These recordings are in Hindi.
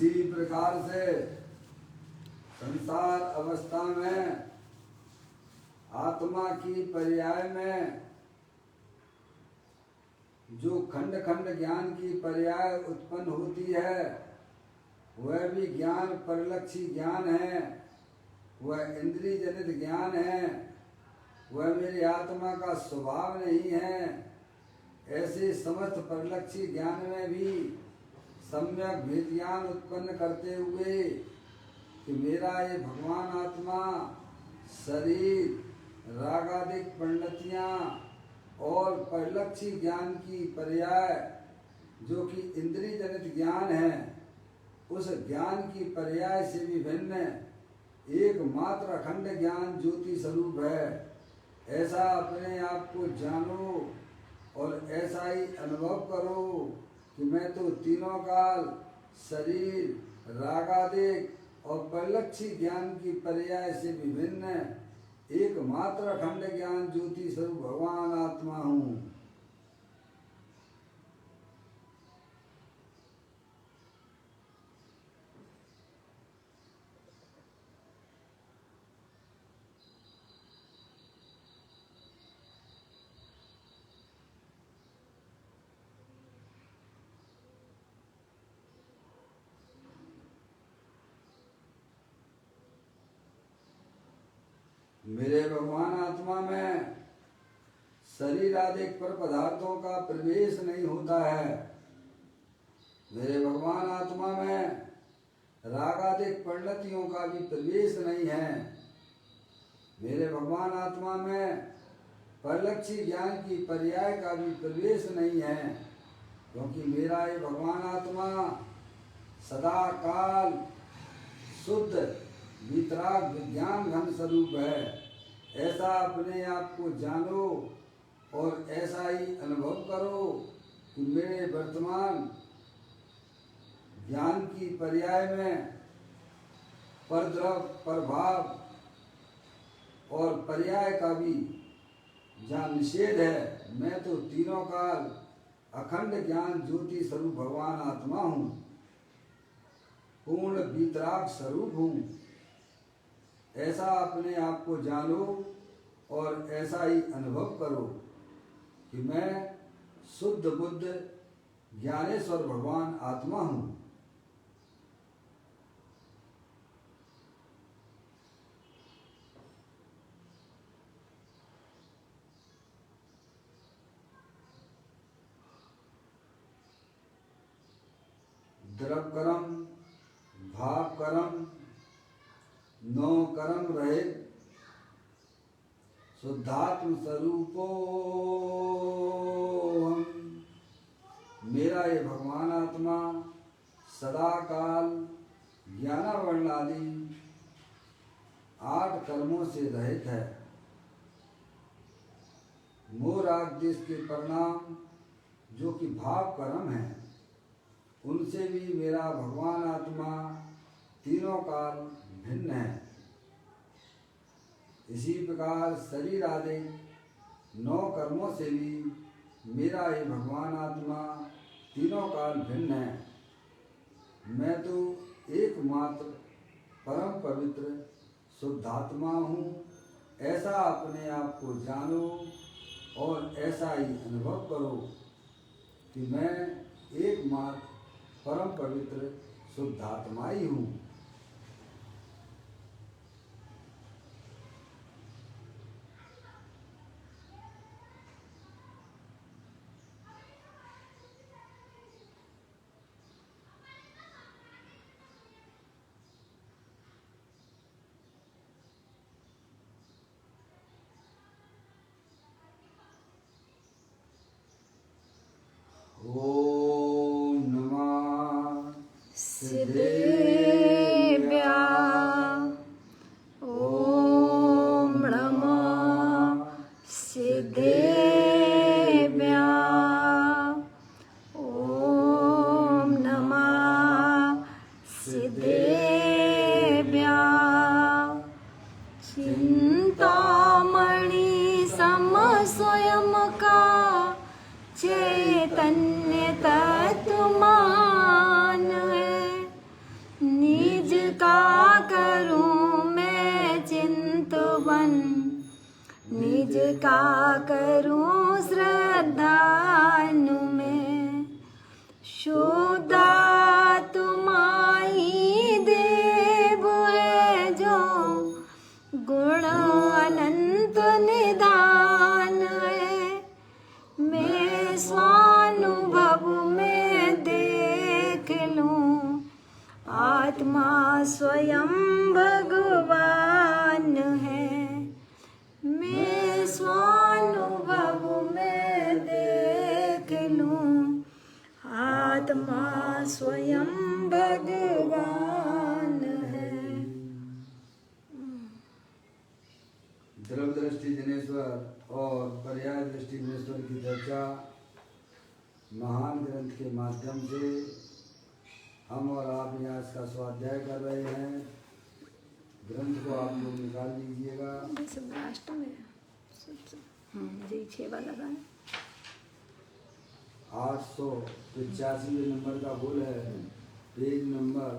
इसी प्रकार से संसार अवस्था में आत्मा की पर्याय में जो खंड खंड ज्ञान की पर्याय उत्पन्न होती है वह भी ज्ञान परिलक्षी ज्ञान है, वह इंद्रिय जनित ज्ञान है, वह मेरी आत्मा का स्वभाव नहीं है। ऐसे समस्त परिलक्षी ज्ञान में भी सम्यक भेद ज्ञान उत्पन्न करते हुए कि मेरा ये भगवान आत्मा शरीर रागादिक परिणतियाँ और परिलक्षी ज्ञान की पर्याय जो कि इंद्रिय जनित ज्ञान है, उस ज्ञान की पर्याय से भी भिन्न एकमात्र अखंड ज्ञान ज्योति स्वरूप है। ऐसा अपने आप को जानो और ऐसा ही अनुभव करो कि मैं तो तीनों काल शरीर रागादिक और परिलक्षी ज्ञान की पर्याय से विभिन्न एकमात्र अखंड ज्ञान ज्योति स्वरूप भगवान आत्मा हूँ। मेरे भगवान आत्मा में शरीर आदि पर पदार्थों का प्रवेश नहीं होता है। मेरे भगवान आत्मा में राग आदि परिणतियों का भी प्रवेश नहीं है। मेरे भगवान आत्मा में परिलक्षी ज्ञान की पर्याय का भी प्रवेश नहीं है, क्योंकि मेरा ये भगवान आत्मा सदा काल शुद्ध वितराग विज्ञान घन स्वरूप है। ऐसा अपने आप को जानो और ऐसा ही अनुभव करो कि मेरे वर्तमान ज्ञान की पर्याय में परद्रव प्रभाव और पर्याय का भी जहाँ निषेध है, मैं तो तीनों काल अखंड ज्ञान ज्योति स्वरूप भगवान आत्मा हूँ, पूर्ण वितराग स्वरूप हूँ। ऐसा अपने आप को जानो और ऐसा ही अनुभव करो कि मैं शुद्ध बुद्ध ज्ञानेश्वर भगवान आत्मा हूँ। द्रव कर्म भाव कर्म नौ कर्म रहित शुद्धात्म स्वरूपो मेरा ये भगवान आत्मा सदा काल ज्ञानावरण आदि 8 कर्मों से रहित है। मोह राग देश के परिणाम जो कि भाव कर्म है, उनसे भी मेरा भगवान आत्मा तीनों काल भिन्न है। इसी प्रकार शरीर आदि 9 कर्मों से भी मेरा ये भगवान आत्मा तीनों काल भिन्न है। मैं तो एकमात्र परम पवित्र शुद्धात्मा हूँ। ऐसा अपने आप को जानो और ऐसा ही अनुभव करो कि मैं एकमात्र परम पवित्र शुद्धात्मा ही हूँ। ओम नमः सिद्धेभ्यः। ओम नमः सिद्धेभ्यः। ओम नमः सिद्धेभ्यः। चिंतामणि सम स्वयं का चैतन्य तत्वमान है, निज का करूं श्रद्धानु में, शुद्धा तुम्हारी देव है जो गुण अनंत निदान है। मैं स्वानुभव में देख लूं आत्मा स्वयं भगवान है। मैं स्वानुभव में देख लूं आत्मा स्वयं भगवान है। द्रव दृष्टि जनेश्वर और पर्याय दृष्टि जनेश्वर की चर्चा महान ग्रंथ के माध्यम से हम और आप यहाँ इसका स्वाध्याय कर रहे हैं। ग्रंथ को आप लोग निकाल लीजिएगा। लास्ट में जी 6 वाला गाना 885 नंबर का बोल है, पेज नंबर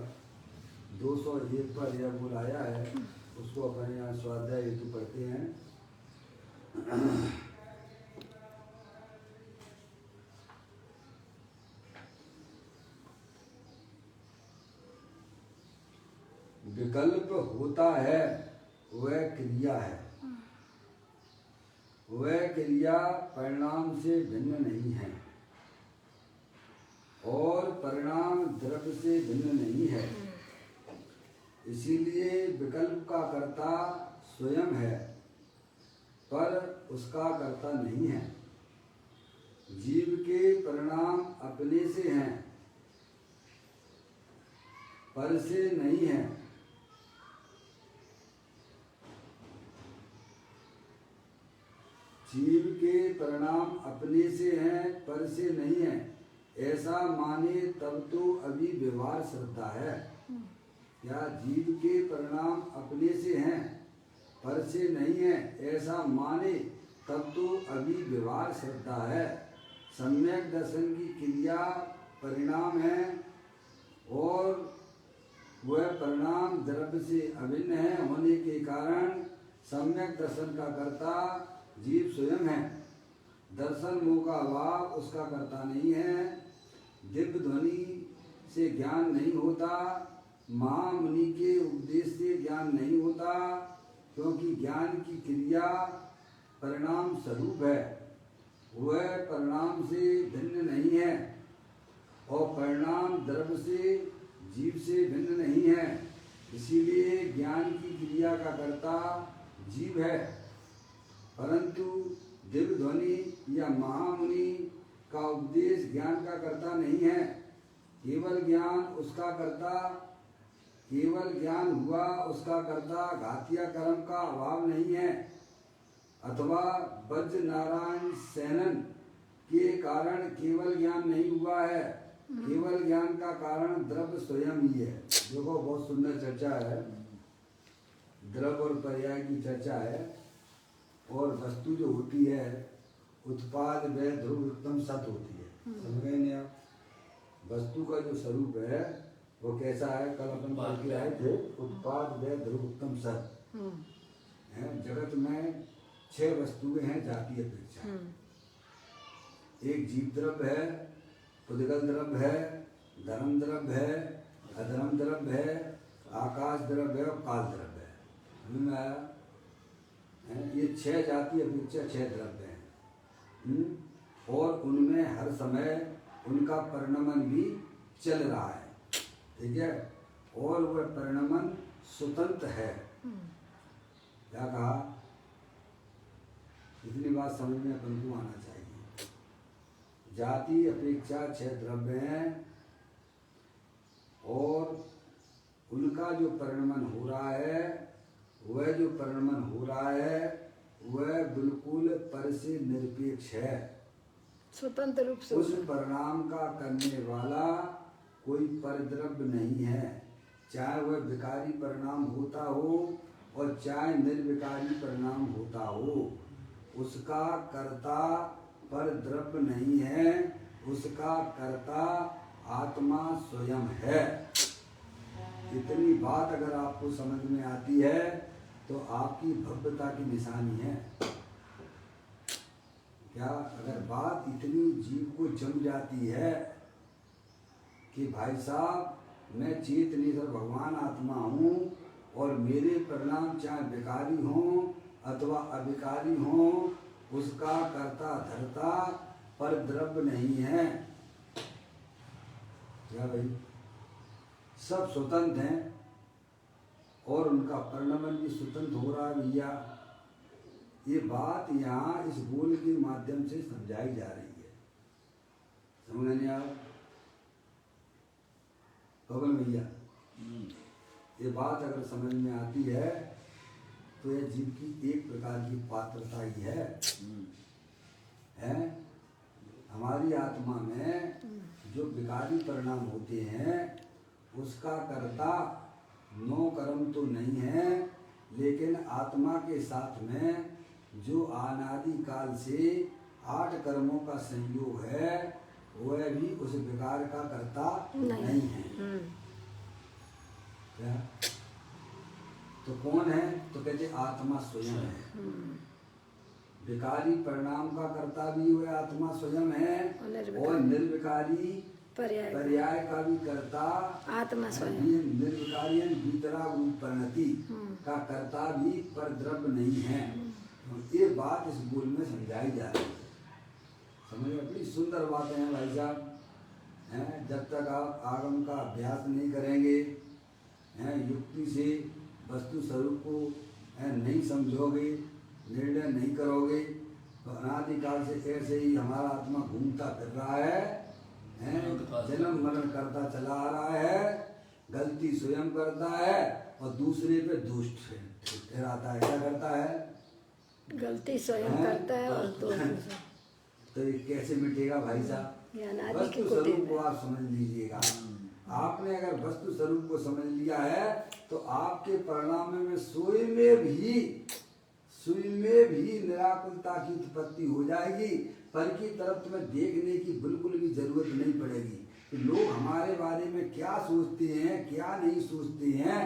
201 पर यह बोल आया है। उसको अपने यहाँ स्वाध्याय हेतु पढ़ते हैं। विकल्प होता है वह क्रिया है, वह क्रिया परिणाम से भिन्न नहीं है और परिणाम द्रव्य से भिन्न नहीं है। इसीलिए विकल्प का कर्ता स्वयं है पर उसका कर्ता नहीं है। जीव के परिणाम अपने से हैं पर से नहीं है। जीव के परिणाम अपने से हैं पर से नहीं है, ऐसा माने तब तो अभी व्यवहार श्रद्धा है। या जीव के परिणाम अपने से हैं पर से नहीं है, ऐसा माने तब तो अभी व्यवहार श्रद्धा है। सम्यक दर्शन की क्रिया परिणाम है और वह परिणाम द्रव्य से अभिन्न है होने के कारण सम्यक दर्शन का कर्ता जीव स्वयं है। दर्शन मोह का अभाव उसका कर्ता नहीं है। दिव्य ध्वनि से ज्ञान नहीं होता, महामुनि के उपदेश से ज्ञान नहीं होता, क्योंकि ज्ञान की क्रिया परिणाम स्वरूप है, वह परिणाम से भिन्न नहीं है और परिणाम द्रव्य से जीव से भिन्न नहीं है। इसीलिए ज्ञान की क्रिया का कर्ता जीव है, परंतु दिव्य ध्वनि या महामुनि का उपदेश ज्ञान का कर्ता नहीं है। केवल ज्ञान उसका कर्ता, केवल ज्ञान हुआ उसका कर्ता, घातिया कर्म का अभाव नहीं है। अथवा वज्र नारायण सेनन के कारण केवल ज्ञान नहीं हुआ है, केवल ज्ञान का कारण द्रव्य स्वयं ही है। देखो बहुत सुंदर चर्चा है, द्रव्य और पर्याय की चर्चा है। और वस्तु जो होती है उत्पाद व ध्रुव उत्तम सत होती है, समझ गए नहीं आप? वस्तु का जो स्वरूप है वो कैसा है? कल अपन पढ़ के आए थे, उत्पाद व ध्रुव उत्तम सत है। जगत में 6 वस्तुएं हैं जाति अपेक्षा। एक जीव द्रव्य है, पुद्गल द्रव्य है, धर्म द्रव्य है, अधर्म द्रव्य है, आकाश द्रव्य है और काल द्रव्य है। समझ में आया? ये 6 जाति अपेक्षा 6 द्रव्य हैं और उनमें हर समय उनका परिणमन भी चल रहा है, ठीक है? और वह परिणमन स्वतंत्र है। क्या कहा? इतनी बात समझ में अपन को आना चाहिए। जाति अपेक्षा 6 द्रव्य हैं और उनका जो परिणमन हो रहा है, वह जो परिणमन हो रहा है वह बिल्कुल पर से निरपेक्ष है, स्वतंत्र रूप से। उस परिणाम का करने वाला कोई परद्रव्य नहीं है, चाहे वह विकारी परिणाम होता हो और चाहे निर्विकारी परिणाम होता हो। उसका कर्ता परद्रव्य नहीं है, उसका कर्ता आत्मा स्वयं है। इतनी बात अगर आपको समझ में आती है तो आपकी भव्यता की निशानी है। क्या अगर बात इतनी जीव को जम जाती है कि भाई साहब मैं चेतनेश्वर भगवान आत्मा हूँ और मेरे परिणाम चाहे विकारी हों अथवा अविकारी हों, उसका कर्ता धर्ता पर द्रव्य नहीं है। क्या भाई, सब स्वतंत्र हैं और उनका परिणाम भी स्वतंत्र हो रहा है भैया। ये बात यहाँ इस बोल के माध्यम से समझाई जा रही है। समझ नहीं आप पवन भैया? ये बात अगर समझ में आती है तो यह जीव की एक प्रकार की पात्रता ही है? हमारी आत्मा में जो विकारी परिणाम होते हैं उसका कर्ता नो कर्म तो नहीं है, लेकिन आत्मा के साथ में जो अनादि काल से 8 कर्मों का संयोग है वह भी उस विकार का कर्ता नहीं है। क्या? तो कौन है? तो कहते आत्मा स्वयं है। विकारी परिणाम का कर्ता भी वह आत्मा स्वयं है और निर्विकारी पर्याय का भी कर्ता आत्मा स्वयं। निर्विकारी वितराग रूप परिणति का कर्ता भी पर द्रव्य नहीं है। तो ये बात इस बोल में समझाई जा रही है। समझ, बड़ी सुंदर बातें हैं भाई साहब। हैं, जब तक आप आगम का अभ्यास नहीं करेंगे, हैं, युक्ति से वस्तु स्वरूप को नहीं समझोगे, निर्णय नहीं करोगे, तो अनादिकाल से ऐसे ही हमारा आत्मा घूमता फिर रहा है, जन्म मरण करता चला आ रहा है, गलती स्वयं करता है और दूसरे पे दोष ठहराता है। क्या करता है? गलती स्वयं करता है और तो ये कैसे मिटेगा भाई साहब? वस्तु स्वरूप को आप समझ लीजिएगा। आपने अगर वस्तु स्वरूप को समझ लिया है तो आपके परिणाम में स्वयं में भी निराकुलता की उत्पत्ति हो जाएगी। पर की तरफ तुम्हें देखने की बिल्कुल भी जरूरत नहीं पड़ेगी कि लोग हमारे बारे में क्या सोचते हैं क्या नहीं सोचते हैं,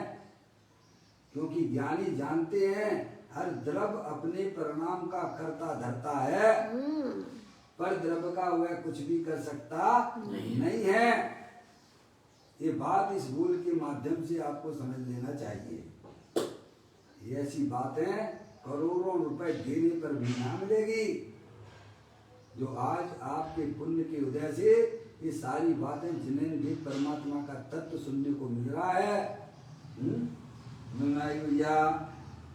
क्योंकि ज्ञानी जानते हैं हर द्रव्य अपने परिणाम का कर्ता धरता है, पर द्रव्य का वह कुछ भी कर सकता नहीं है। ये बात इस बोल के माध्यम से आपको समझ लेना चाहिए। ऐसी बातें करोड़ों रुपए देने पर भी ना मिलेगी। जो आज आपके पुण्य के उदय से ये सारी बातें जिन्हें भी परमात्मा का तत्व सुनने को मिल रहा है। भैया,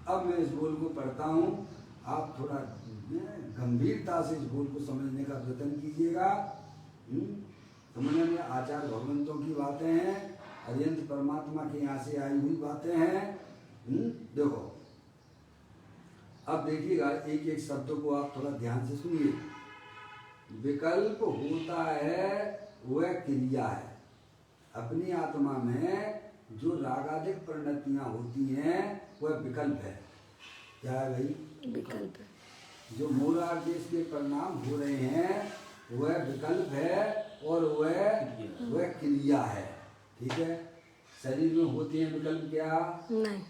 अब मैं इस बोल को पढ़ता हूँ, आप थोड़ा गंभीरता से इस बोल को समझने का प्रयत्न कीजिएगा। समझने में आचार्य भगवंतों की बातें हैं, अरियंत परमात्मा के यहाँ से आई हुई बातें हैं। देखो, अब देखिएगा एक एक शब्द को आप थोड़ा ध्यान से सुनिए। विकल्प होता है वह क्रिया है। अपनी आत्मा में जो रागादिक परिणतियां होती हैं वह विकल्प है। क्या है भाई? विकल्प। जो मूलादेश के परिणाम हो रहे हैं वह विकल्प है और वह क्रिया है। ठीक है? शरीर में होते हैं विकल्प क्या? नहीं।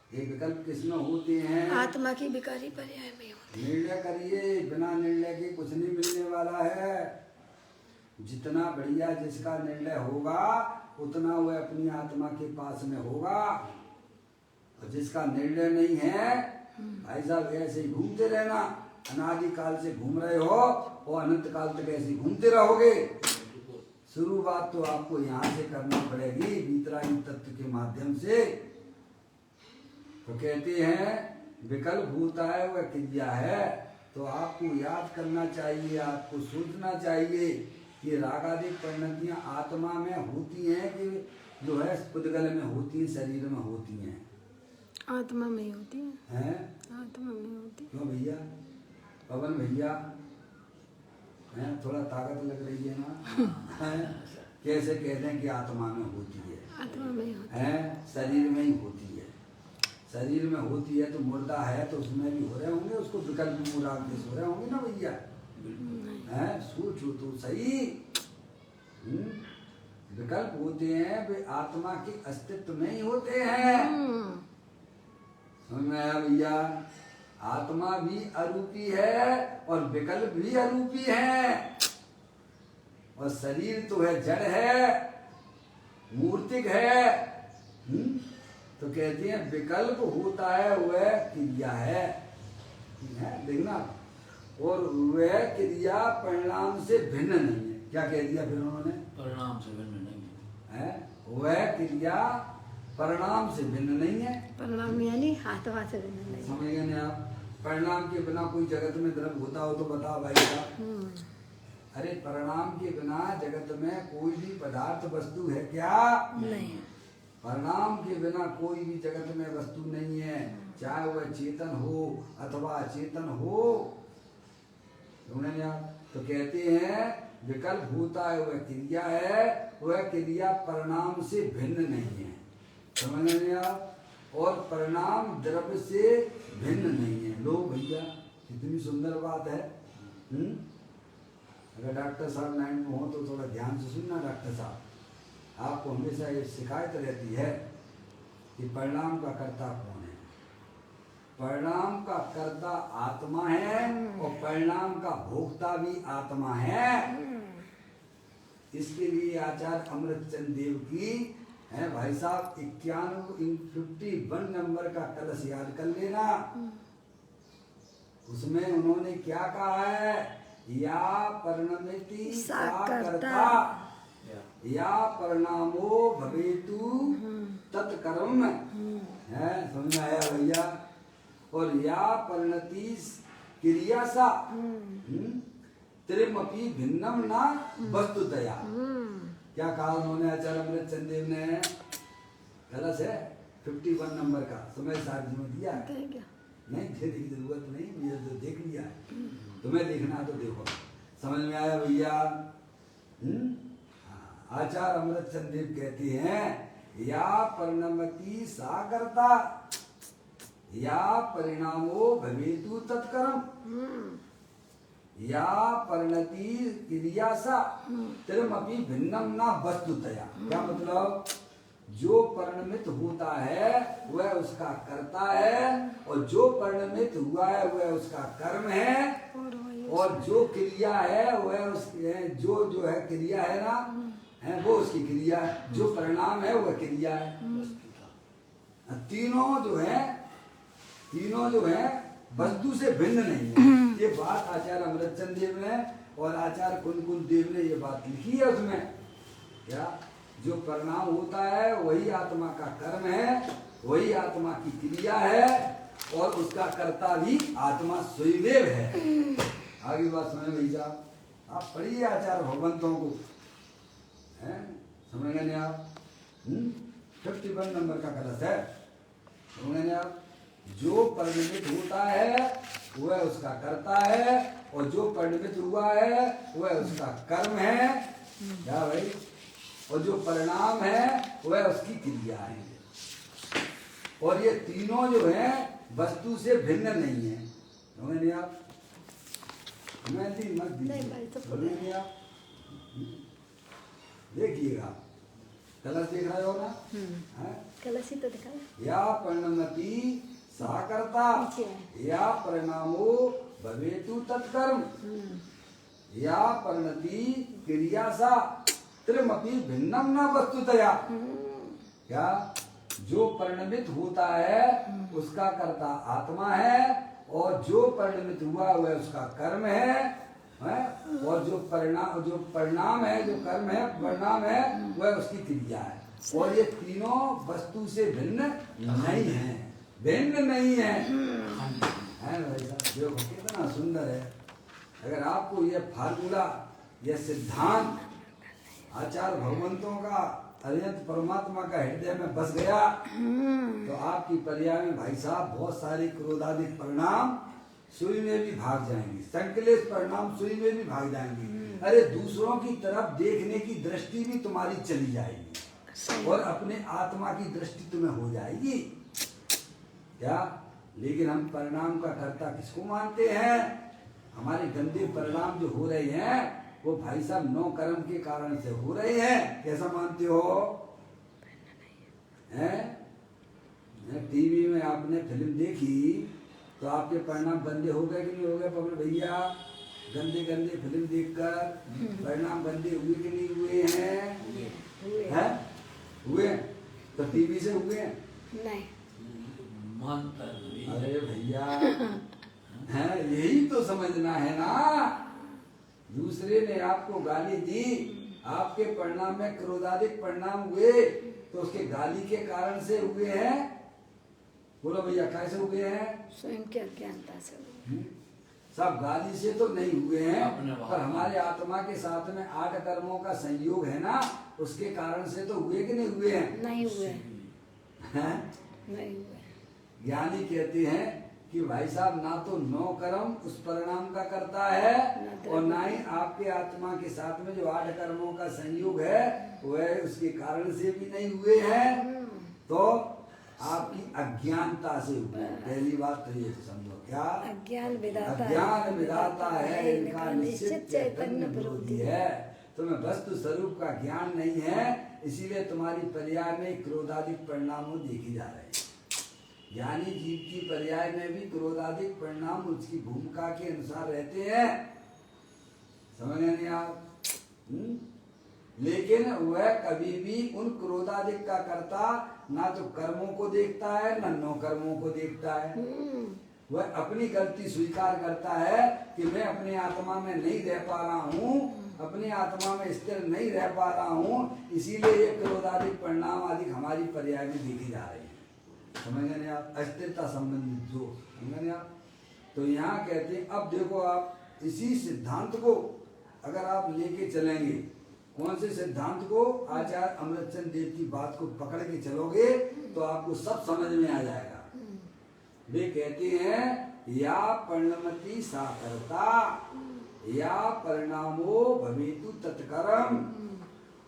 ये विकल्प किसमें होते हैं? आत्मा की विकारी पर्याय में होते हैं। निर्णय करिए, बिना निर्णय के कुछ नहीं मिलने वाला है। जितना बढ़िया जिसका निर्णय होगा उतना वह अपनी आत्मा के पास में होगा, और जिसका निर्णय नहीं है भाई साहब ऐसे ही घूमते रहना। अनादि काल से घूम रहे हो और अनंत काल तक ऐसे घूमते रहोगे। शुरुआत तो आपको यहाँ से करनी पड़ेगी, वितरागी तत्व के माध्यम से। तो कहते हैं विकल्प होता है वह क्रिया है। तो आपको याद करना चाहिए, आपको सोचना चाहिए कि रागादिक परिणतियां आत्मा में होती हैं कि जो है पुद्गल में होती है, शरीर में होती हैं? आत्मा में होती हैं। आत्मा में होती है। क्यों भैया? पवन भैया, थोड़ा ताकत लग रही है ना? कैसे कहते हैं कि आत्मा में होती है? आत्मा में होती है, शरीर में ही होती है। शरीर में होती है तो मुर्दा है तो उसमें भी हो रहे होंगे, उसको विकल्प मूलादेश हो रहे होंगे ना भैया? सोचो तो सही। विकल्प होते हैं वे आत्मा के अस्तित्व में ही होते हैं। समझ में आया भैया? आत्मा भी अरूपी है और विकल्प भी अरूपी है, और शरीर तो है, जड़ है, मूर्तिक है। तो कहते हैं विकल्प होता है वह क्रिया है, देखना, और वह क्रिया परिणाम से भिन्न नहीं है। क्या कह दिया फिर उन्होंने? परिणाम से भिन्न नहीं है, वह क्रिया परिणाम से भिन्न नहीं है। परिणाम यानी आत्मा से भिन्न नहीं। समझ गए ना आप? परिणाम के बिना कोई जगत में द्रव्य होता हो तो बताओ भाई साहब। अरे परिणाम के बिना जगत में कोई भी पदार्थ वस्तु है क्या? नहीं। परिणाम के बिना कोई भी जगत में वस्तु नहीं है, चाहे वह चेतन हो अथवा अचेतन हो। तो कहते हैं विकल्प होता है वह क्रिया है, वह क्रिया परिणाम से भिन्न नहीं है। समझ रहे आप? और परिणाम द्रव्य से भिन्न नहीं है। लो भैया, कितनी सुंदर बात है। अगर डॉक्टर साहब लाइन में हो तो थोड़ा ध्यान से सुनना। डॉक्टर साहब, आपको हमेशा ये शिकायत रहती है कि परिणाम का कर्ता कौन है। परिणाम का कर्ता आत्मा है और परिणाम का भोक्ता भी आत्मा है। इसके लिए आचार्य अमृतचंद देव की है भाई साहब 51 नंबर का कलश याद कर लेना। उसमें उन्होंने क्या कहा है? या परिणमिति सा कर्ता या परिणामो भवेतु तत्कर्म है। समझ में आया भैया? और या परिणति क्रिया सा त्रिमपि भिन्नम ना वस्तुतया। क्या कहा उन्होंने आचार्य अमृतचंद देव ने? कलश है 51 नंबर का, समय साहब जी में दिया है। नहीं देने की जरूरत नहीं, मुझे तो देख लिया है, तुम्हें देखना तो देखो। समझ में आया भैया? आचार्य अमृतचंद देव कहते हैं या परिणमति सा कर्ता या परिणामो भवेतु तत्कर्म। या परिणति क्रिया सा त्रिमपि भिन्नम ना वस्तुतया। क्या मतलब? जो परिणमित होता है वह उसका कर्ता है, और जो परिणमित हुआ है वह उसका कर्म है, और जो क्रिया है वह उसकी जो है क्रिया है ना, है वो उसकी क्रिया है। जो परिणाम है वह क्रिया है। तीनों जो है वस्तु से भिन्न नहीं है। ये बात आचार्य अमृतचंद देव ने और आचार्य कुंद देव ने ये बात लिखी है उसमें। क्या? जो परिणाम होता है वही आत्मा का कर्म है, वही आत्मा की क्रिया है, और उसका कर्ता भी आत्मा स्वयं है। आगे बात समझ में भैया? आप पढ़िए आचार्य भगवंतों को, समझ गए आप? 51 नंबर का कलश है। समझ गए आप? जो परिणमित होता है वह उसका कर्ता है, और जो परिणमित हुआ है वह उसका कर्म है। क्या भाई? और जो परिणाम है वह उसकी क्रिया है। और ये तीनों जो है वस्तु से भिन्न नहीं है। समझ नहीं आप? मत दीजिए आप। देखिएगा, कलश देख रहे हो ना? कलश ही तो दिखा। या परिणमति सा कर्ता या परिणामो भवेतु तत्कर्म या परिणति क्रिया सा त्रिमपि भिन्नम न वस्तुतया। क्या? जो परिणमित होता है उसका कर्ता आत्मा है, और जो परिणमित हुआ वह उसका कर्म है, और जो परिणाम है, जो कर्म है, परिणाम है, वह उसकी क्रिया है। और ये तीनों वस्तु से भिन्न नहीं है, भिन्न नहीं है। भाई साहब देखो कितना सुंदर है। अगर आपको यह फार्मूला, यह सिद्धांत आचार्य भगवंतों का अरिहंत परमात्मा का हृदय में बस गया तो आपकी पर्याय में भाई साहब बहुत सारे क्रोधादिक परिणाम सुई में भी भाग जाएंगे, संकलेश परिणाम सुई में भी भाग जाएंगे। अरे दूसरों की तरफ देखने की दृष्टि भी तुम्हारी चली जाएगी, और अपने आत्मा की दृष्टि तुम्हें हो जाएगी। क्या? लेकिन हम परिणाम का कर्ता किसको मानते हैं? हमारे गंदे परिणाम जो हो रहे हैं वो भाई साहब 9 कर्म के कारण से हो रहे हैं। कैसा मानते हो? टीवी में आपने फिल्म देखी तो आपके परिणाम गंदे हो गए कि नहीं हो गए पवन भैया? गंदे गंदे फिल्म देखकर परिणाम गंदे हुए कि नहीं हुए हैं? हुए हैं? हुए? तो टीवी से हुए? नहीं। अरे भैया हैं, यही तो समझना है ना। दूसरे ने आपको गाली दी, आपके परिणाम में क्रोधाधिक परिणाम हुए, तो उसके गाली के कारण से हुए हैं। बोलो भैया कैसे हुए हैं? स्वयं की अज्ञानता से हुए। सब गाली से तो नहीं हुए हैं, अपने बाप। पर हमारे आत्मा के साथ में 8 कर्मों का संयोग है ना, उसके कारण से तो हुए कि नहीं हुए हैं? नहीं हुए। हैं? नहीं हुए। ज्ञानी कहते हैं कि भाई साहब ना तो 9 कर्म उस परिणाम का करता है, और ना ही आपके आत्मा के साथ में जो 8 कर्मों का संयोग है वह उसके कारण से भी नहीं हुए हैं, तो आपकी अज्ञानता से हुए। पहली बात तो ये समझो, क्या? अज्ञान विधाता अज्ञान विधाता है, इनका निश्चित चैतन्य विरोधी है। तुम्हें वस्तु स्वरूप का ज्ञान नहीं है, इसीलिए तुम्हारी पर्याय में क्रोधाधिक परिणाम देखी जा रहे हैं। ज्ञानी जीव की पर्याय में भी क्रोधाधिक परिणाम उसकी भूमिका के अनुसार रहते हैं, समझ नहीं आप? लेकिन वह कभी भी उन क्रोधाधिक का करता ना तो कर्मों को देखता है ना 9 कर्मों को देखता है। वह अपनी गलती स्वीकार करता है कि मैं अपने आत्मा में नहीं रह पा रहा हूँ, अपनी आत्मा में स्थिर नहीं रह पा रहा हूँ, इसीलिए ये क्रोधाधिक परिणाम आदि हमारी पर्याय में देखे जा रहे हैं। समझ गए आप? अस्थिरता संबंधित जो, समझ गए आप? तो यहाँ कहते हैं, अब देखो आप इसी सिद्धांत को अगर आप लेके चलेंगे, कौन से सिद्धांत को? आचार्य अमृतचंद देव की बात को पकड़ के चलोगे तो आपको सब समझ में आ जाएगा। वे कहते हैं या परिणमति सा कर्ता या परिणामो भवेतु तत्कर्म,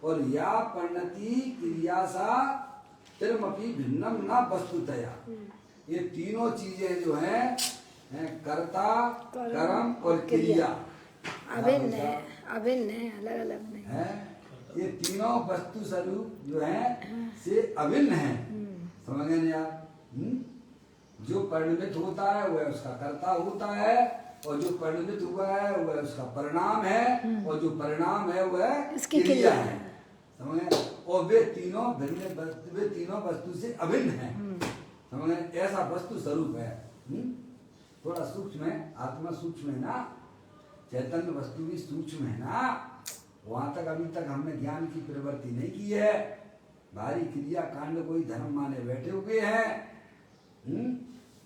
और या परिणति क्रिया सा तिरमपि भिन्नम न वस्तुतया। ये तीनों चीजें जो हैं कर्ता, कर्म और क्रिया अभिन्न है, अभिन्न है, अलग अलग नहीं है। ये तीनों वस्तु स्वरूप जो है से अभिन्न है, समझ गए आप? जो परिणमित होता है वह उसका कर्ता होता है, और जो परिणमित हुआ है वह उसका परिणाम है, और जो परिणाम है वह इसकी क्रिया क्रिया है, समझ गए? और वे तीनों वे तीनों वस्तु से अभिन्न है, समझ गए? ऐसा वस्तु स्वरूप है। थोड़ा सूक्ष्म है, आत्मा सूक्ष्म है ना, चैतन्य वस्तु भी सूक्ष्म है ना, वहां तक अभी तक हमने ज्ञान की प्रवृत्ति नहीं की है। भारी क्रिया कांड कोई धर्म माने बैठे हुए हैं।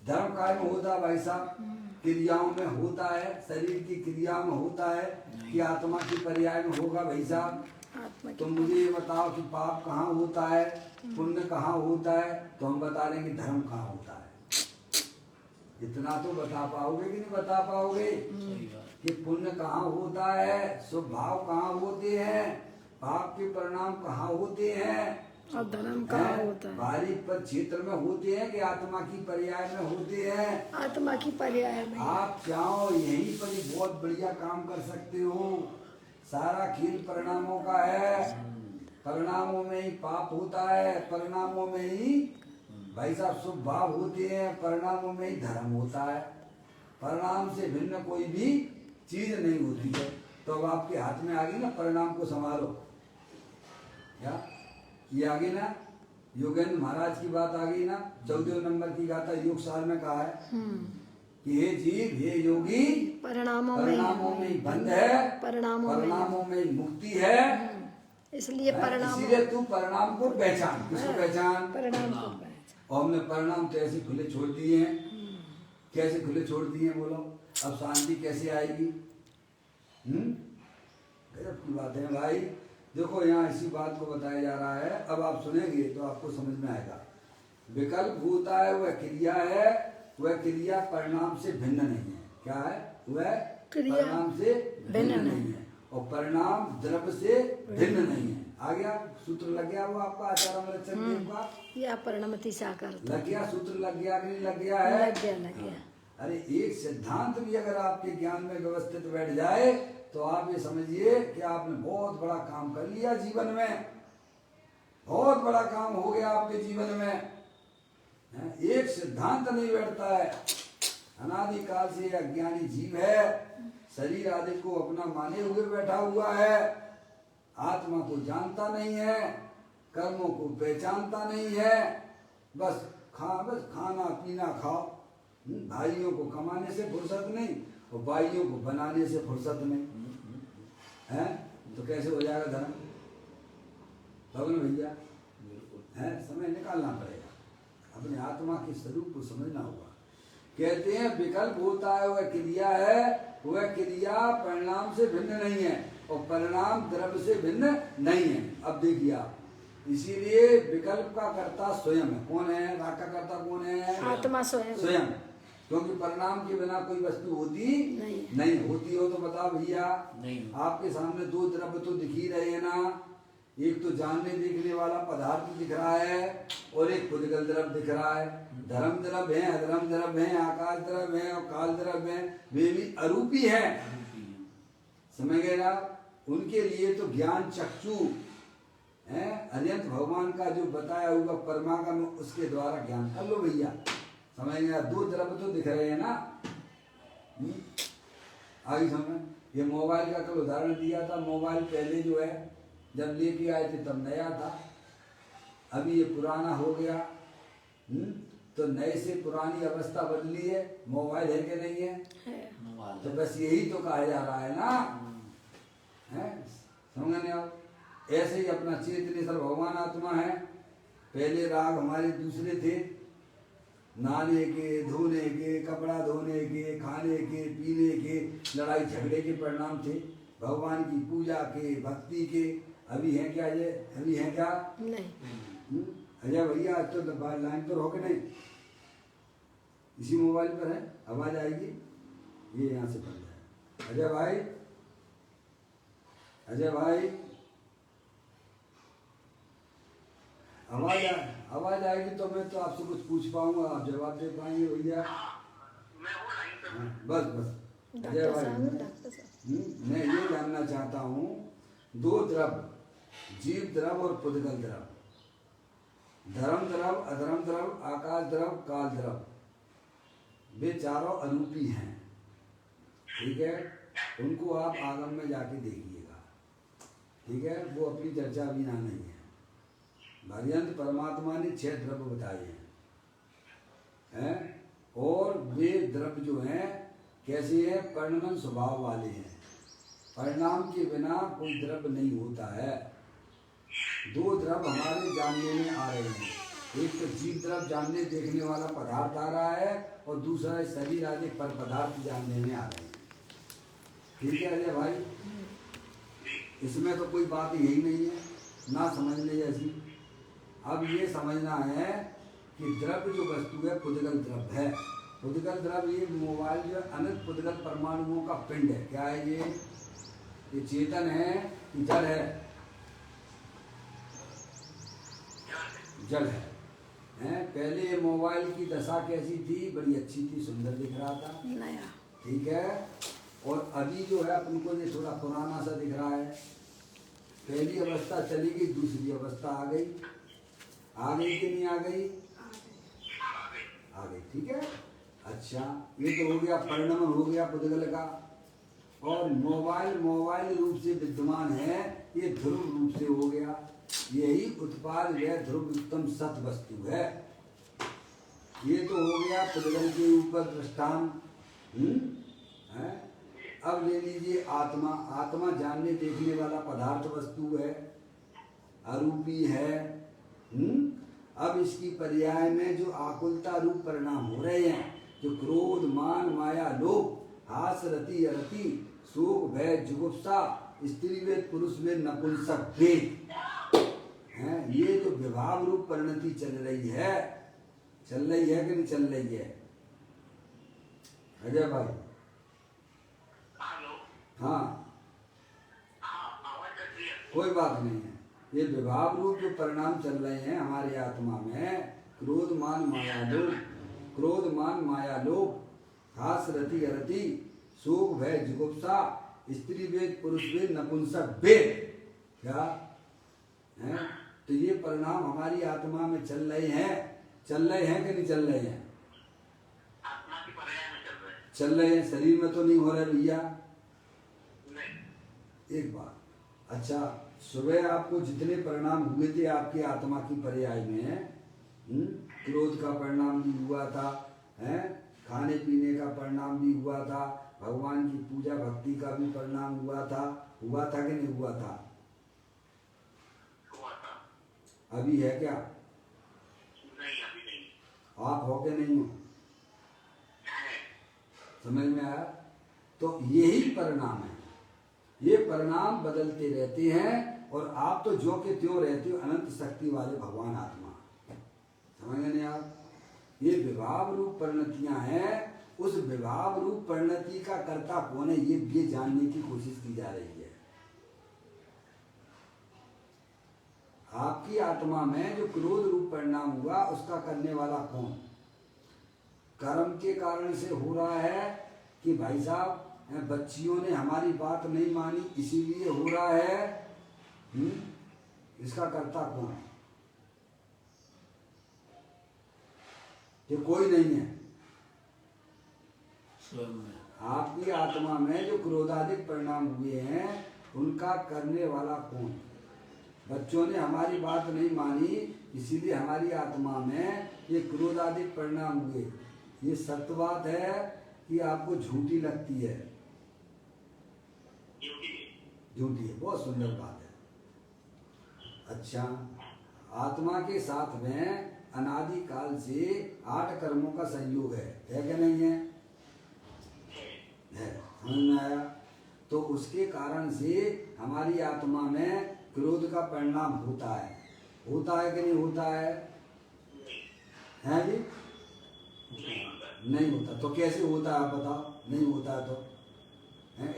धर्म काय में होता भाई साहब? क्रियाओं में होता है, शरीर की क्रिया में होता है कि आत्मा की पर्याय में होगा भाई साहब? तो मुझे ये बताओ कि पाप कहाँ होता है, पुण्य कहाँ होता है? तो हम बता देंगे धर्म कहाँ होता है। इतना तो बता पाओगे कि नहीं बता पाओगे कि पुण्य कहाँ होता है, शुभ भाव कहाँ होते हैं, पाप के परिणाम कहाँ होते हैं, और धर्म कहाँ होता है? बाहरी पर क्षेत्र में होते हैं कि आत्मा की पर्याय में होते हैं? आत्मा की पर्याय में। आप चाहो यहीं पर ही बहुत बढ़िया काम कर सकते हो। सारा खेल परिणामों का है, परिणामों में ही पाप होता है, परिणामों में ही भाई साहब शुभ भाव होते हैं, परिणामों में ही धर्म होता है। परिणाम से भिन्न कोई भी चीज नहीं होती है। तो अब आपके हाथ में आ गई ना, परिणाम को संभालो। क्या ये आ गई ना? योगेंद्र महाराज की बात आ गई ना? 14 नंबर की गाथा योग सार में कहा है कि हे जीव हे योगी, परिणामों में ही बंध है, परिणामों में ही मुक्ति है। इसलिए परिणाम, इसीलिए तू परिणाम को पहचान। किसको पहचान? परिणाम को पहचान। और हमने परिणाम तो ऐसे खुले छोड़ दिए हैं। कैसे खुले छोड़ दिए बोलो? अब शांति कैसे आएगी? गजब की बात है भाई। देखो यहाँ इसी बात को बताया जा रहा है, अब आप सुनेंगे तो आपको समझ में आएगा। विकल्प होता है वह क्रिया है, वह क्रिया परिणाम से भिन्न नहीं है। क्या है? वह परिणाम से भिन्न नहीं है, और परिणाम द्रव्य से भिन्न नहीं है। आ गया सूत्र? लग गया वो आपका आचार्य अमृतचंद देव का? या परिणमति साकार लग गया सूत्र? लग गया कि नहीं लग गया है? लग गया। अरे एक सिद्धांत भी अगर आपके ज्ञान में व्यवस्थित बैठ जाए तो आप ये समझिए कि आपने बहुत बड़ा काम कर लिया जीवन में। बहुत बड़ा काम हो गया आपके जीवन में। एक सिद्धांत नहीं बैठता है अनादिकाल से यह अज्ञानी जीव है, शरीर आदि को अपना माने हुए बैठा हुआ है, आत्मा को जानता नहीं है, कर्मों को पहचानता नहीं है, बस खाना पीना खाओ, भाइयों को कमाने से फुर्सत नहीं और भाइयों को बनाने से फुर्सत नहीं है। तो कैसे हो जाएगा धर्म? भगवान भैया है, समय निकालना पड़ेगा, अपने आत्मा के स्वरूप को समझना होगा। कहते हैं विकल्प होता है, वह क्रिया है, वह क्रिया परिणाम से भिन्न नहीं है और परिणाम द्रव्य से भिन्न नहीं है। अब देखिए आप, इसीलिए विकल्प का कर्ता स्वयं है। कौन है? राग का कर्ता कौन है? आत्मा स्वयं। स्वयं, क्योंकि परिणाम के बिना कोई वस्तु होती नहीं होती हो तो बताओ भैया। आपके सामने दो द्रव्य तो दिख ही रहे हैं ना, एक तो जानने देखने वाला पदार्थ दिख रहा है और एक पुद्गल द्रव्य दिख रहा है। धर्म द्रव्य है, अधर्म द्रव्य है, आकाश द्रव्य है और काल द्रव्य है, वे भी अरूपी है। समझ गए ना? उनके लिए तो ज्ञान चक्षु है, अनंत भगवान का जो बताया हुआ परमागम, उसके द्वारा ज्ञान कर लो भैया। समझ गया? दो द्रव्य तो दिख रहे हैं ना। आगे समझ। ये मोबाइल का कल उदाहरण दिया था। मोबाइल पहले जो है जब लेके आए थे तब नया था, अभी ये पुराना हो गया। तो नए से पुरानी अवस्था बदली है। मोबाइल है कि नहीं है? तो बस यही तो कहा जा रहा है ना, है? समझ नहीं आप? ऐसे ही अपना चेतनेश्वर भगवान आत्मा है। पहले राग हमारे दूसरे थे, नहाने के, धोने के, कपड़ा धोने के, खाने के, पीने के, लड़ाई झगड़े के परिणाम थे। भगवान की पूजा के, भक्ति के। अभी है क्या ये? अभी है क्या? नहीं। अजय भैया आज तो लाइन पर हो के नहीं, इसी मोबाइल पर है, आवाज आएगी, ये यहाँ से पड़ जाए। अजय भाई, अजय भाई, आवाज आएगी तो मैं तो आपसे कुछ पूछ पाऊंगा, आप जवाब दे पाएंगे भैया? बस बस अजय भाई, मैं ये जानना चाहता हूँ, दो द्रव्य, जीव द्रव्य और पुद्गल द्रव्य, धर्म द्रव्य, अधर्म द्रव्य, आकाश द्रव्य, काल द्रव्य, वे चारों अरूपी हैं। ठीक है? उनको आप आगम में जाके देखिएगा। ठीक है? वो अपनी चर्चा भी ना नहीं है। भगवंत परमात्मा ने 6 द्रव्य बताए हैं, और वे द्रव्य जो हैं कैसे हैं? परिणमन स्वभाव वाले हैं। परिणाम के बिना कोई द्रव्य नहीं होता है। दो द्रव्य हमारे जानने में आ रहे हैं, एक तो जीव द्रव्य जानने देखने वाला पदार्थ आ रहा है और दूसरा शरीर आदि पर पदार्थ जानने में आ रहे हैं। ठीक है अजय भाई? इसमें तो कोई बात यही नहीं है ना समझने जैसी। अब ये समझना है कि द्रव्य जो वस्तु है पुद्गल द्रव्य है। पुद्गल द्रव्य ये मोबाइल जो अनंत पुद्गल परमाणुओं का पिंड है। क्या है ये? चेतन है कि जड़ है? जड़ है। पहले मोबाइल की दशा कैसी थी? बड़ी अच्छी थी, सुंदर दिख रहा था, नया। ठीक है? और अभी जो है अपन को ये थोड़ा पुराना सा दिख रहा है। पहली अवस्था चली गई, दूसरी अवस्था आ गई। आ गई कि नहीं आ गई? आ गई। ठीक है? अच्छा, ये तो हो गया परिणमन, हो गया पुद्गल का। और मोबाइल रूप से विद्यमान है, ये ध्रुव रूप से हो गया। यही उत्पाद वह ध्रुव उत्तम सत वस्तु है। ये तो हो गया पुद्गल के ऊपर दृष्टांत। अब ले लीजिए आत्मा। आत्मा जानने देखने वाला पदार्थ वस्तु है, अरूपी है। अब इसकी पर्याय में जो आकुलता रूप परिणाम हो रहे हैं, जो क्रोध, मान, माया, लोभ, हास, रति, अरति, शोक, भय, जुगुप्सा, स्त्री वेद, पुरुष वेद, नपुंसक वेद हैं, ये जो विभाव रूप परिणति चल रही है कि नहीं चल रही है? अजय भाई, हाँ, कोई बात नहीं है। ये विभाव रूप जो परिणाम चल रहे हैं हमारे आत्मा में, क्रोध मान माया लोभ, क्रोध मान माया लोभ, हास रति अरति, शोक भय जुगुप्सा, स्त्री वेद, पुरुष वेद, नपुंसक वेद, क्या है? तो ये परिणाम हमारी आत्मा में चल रहे हैं कि नहीं चल रहे हैं? चल रहे हैं, शरीर में तो नहीं हो रहे भैया? एक बात, अच्छा सुबह आपको जितने परिणाम हुए थे आपकी आत्मा की पर्याय में, क्रोध का परिणाम भी हुआ था, हैं, खाने पीने का परिणाम भी हुआ था, भगवान की पूजा भक्ति का भी परिणाम हुआ था कि नहीं हुआ था? अभी है क्या? नहीं, अभी नहीं। आप हो के नहीं हो? समझ में आया? तो यही परिणाम है, ये परिणाम बदलते रहते हैं और आप तो जो के त्यों रहते हो, अनंत शक्ति वाले भगवान आत्मा। समझ गए नहीं आप? ये विभाव रूप परिणतियां हैं, उस विभाव रूप परिणति का कर्ता कौन है ये जानने की कोशिश की जा रही है। आपकी आत्मा में जो क्रोध रूप परिणाम हुआ उसका करने वाला कौन? कर्म के कारण से हो रहा है कि भाई साहब बच्चियों ने हमारी बात नहीं मानी इसीलिए हो रहा है? इसका कर्ता कौन है? ये कोई नहीं है। आपकी आत्मा में जो क्रोधाधिक परिणाम हुए हैं उनका करने वाला कौन? बच्चों ने हमारी बात नहीं मानी इसीलिए हमारी आत्मा में ये क्रोधाधिक परिणाम हुए। ये सत्य बात है कि आपको झूठी लगती है? झूठी है। बहुत सुंदर बात है। अच्छा, आत्मा के साथ में अनादि काल से 8 कर्मों का संयोग है क्या नहीं है? है। समझ में आया? तो उसके कारण से हमारी आत्मा में क्रोध का परिणाम होता है कि नहीं होता है? है जी? नहीं होता। तो कैसे होता है आप बताओ? नहीं होता है तो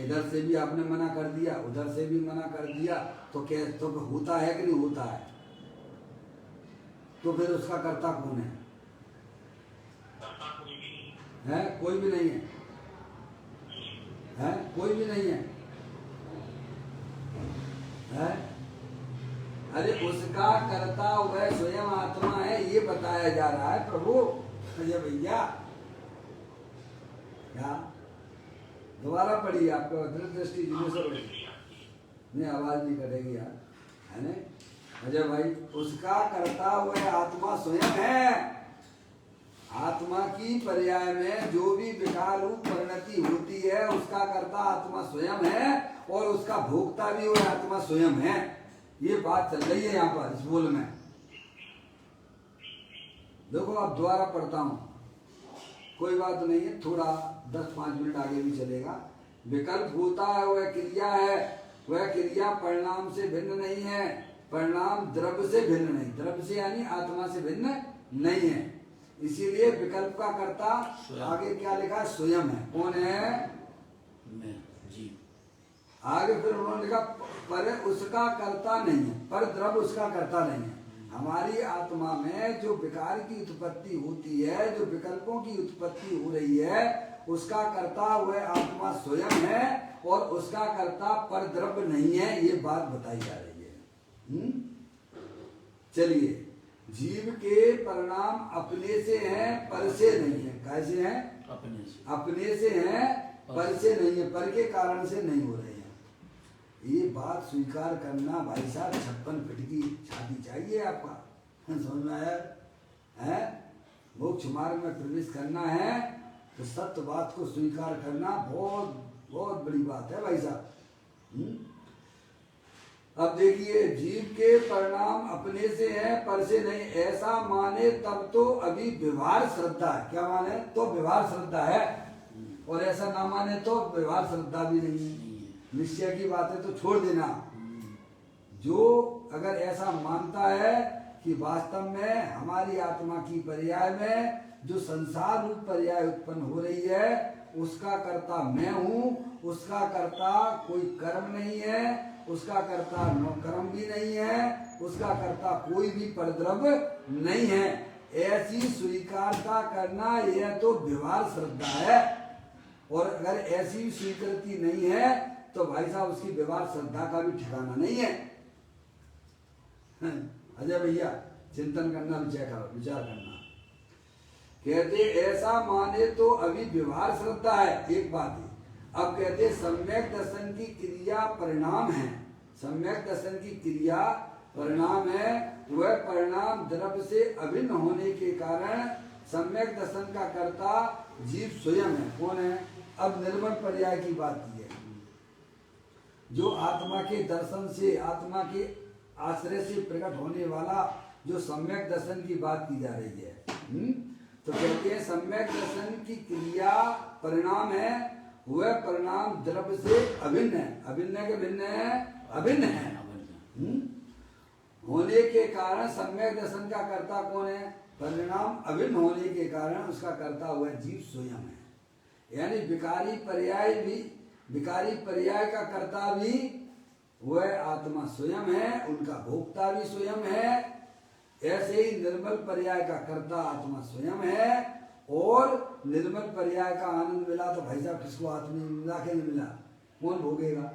इधर से भी आपने मना कर दिया, उधर से भी मना कर दिया, तो कैसे तो होता है कि नहीं होता है? तो फिर उसका कर्ता कौन है? कोई भी नहीं है। कोई भी नहीं है। अरे उसका कर्ता वह स्वयं आत्मा है ये बताया जा रहा है प्रभु। अजय भैया क्या दोबारा पढ़िए, आपको दृष्टि नहीं, आवाज नहीं कटेगी यार, है ना अजय भाई? उसका कर्ता वह आत्मा स्वयं है। आत्मा की पर्याय में जो भी विकार रूप परिणति होती है उसका कर्ता आत्मा स्वयं है और उसका भोक्ता भी वह आत्मा स्वयं है। ये बात चल रही है यहाँ पर इस बोल में। देखो अब दोबारा पढ़ता हूँ, कोई बात नहीं है, थोड़ा 10-5 मिनट आगे भी चलेगा। विकल्प होता है वह क्रिया है, वह क्रिया परिणाम से भिन्न नहीं है, परिणाम द्रव्य से भिन्न नहीं, द्रव्य से यानी आत्मा से भिन्न नहीं है। इसीलिए विकल्प का कर्ता आगे क्या लिखा? स्वयं है। कौन है? मैं जी। आगे फिर उन्होंने लिखा पर उसका कर्ता नहीं है, पर द्रव्य उसका कर्ता नहीं है। हमारी आत्मा में जो विकार की उत्पत्ति होती है, जो विकल्पों की उत्पत्ति हो रही है, उसका कर्ता वह आत्मा स्वयं है और उसका कर्ता पर द्रव्य नहीं है। ये बात बताई जा रही है। चलिए, जीव के परिणाम अपने से हैं, पर से नहीं है। कैसे हैं? अपने से हैं, पर से नहीं है, पर के कारण से नहीं हो रहे हैं। ये बात स्वीकार करना भाई साहब 56 फीट की छाती चाहिए आपका। समझ में आया है? मोक्ष मार्ग में प्रवेश करना है तो सत्य बात को स्वीकार करना बहुत बहुत बड़ी बात है भाई साहब। अब देखिए, जीव के परिणाम अपने से हैं, पर से नहीं, ऐसा माने तब तो अभी व्यवहार श्रद्धा है। क्या माने? तो व्यवहार श्रद्धा है, और ऐसा ना माने तो व्यवहार श्रद्धा भी नहीं है। निश्चय की बातें तो छोड़ देना। जो अगर ऐसा मानता है कि वास्तव में हमारी आत्मा की पर्याय में जो संसार रूप पर्याय उत्पन्न हो रही है उसका कर्ता मैं हूँ, उसका कर्ता कोई कर्म नहीं है, उसका कर्ता कर्म भी नहीं है, उसका कर्ता कोई भी परद्रव्य नहीं है, ऐसी स्वीकारता करना यह तो व्यवहार श्रद्धा है। और अगर ऐसी स्वीकृति नहीं है तो भाई साहब उसकी व्यवहार श्रद्धा का भी ठिकाना नहीं है। अजय भैया चिंतन करना, विचार करना। कहते ऐसा माने तो अभी व्यवहार श्रद्धा है, एक बात है। अब कहते सम्यक दर्शन की क्रिया परिणाम है, सम्यक दर्शन की क्रिया परिणाम है, वह परिणाम द्रव्य से अभिन्न होने के कारण सम्यक दर्शन का कर्ता जीव स्वयं है। कौन है? अब निर्मल पर्याय की बात की है, जो आत्मा के दर्शन से, आत्मा के आश्रय से प्रकट होने वाला जो सम्यक दर्शन की बात की जा रही है। तो कहते हैं सम्यक दर्शन की क्रिया परिणाम है, वह परिणाम द्रव्य से अभिन्न है। अभिन्न है कि भिन्न है? अभिन्न है। होने के कारण सम्यक दर्शन का कर्ता कौन है? परिणाम अभिन्न होने के कारण उसका कर्ता हुआ जीव स्वयं है। यानी विकारी पर्याय भी, विकारी पर्याय का कर्ता भी वह आत्मा स्वयं है, उनका भोक्ता भी स्वयं है। ऐसे ही निर्मल पर्याय का कर्ता आत्मा स्वयं है। और निर्मल पर्याय का आनंद मिला तो भाई साहब किसको आत्मा मिला के नहीं मिला? कौन भोगेगा?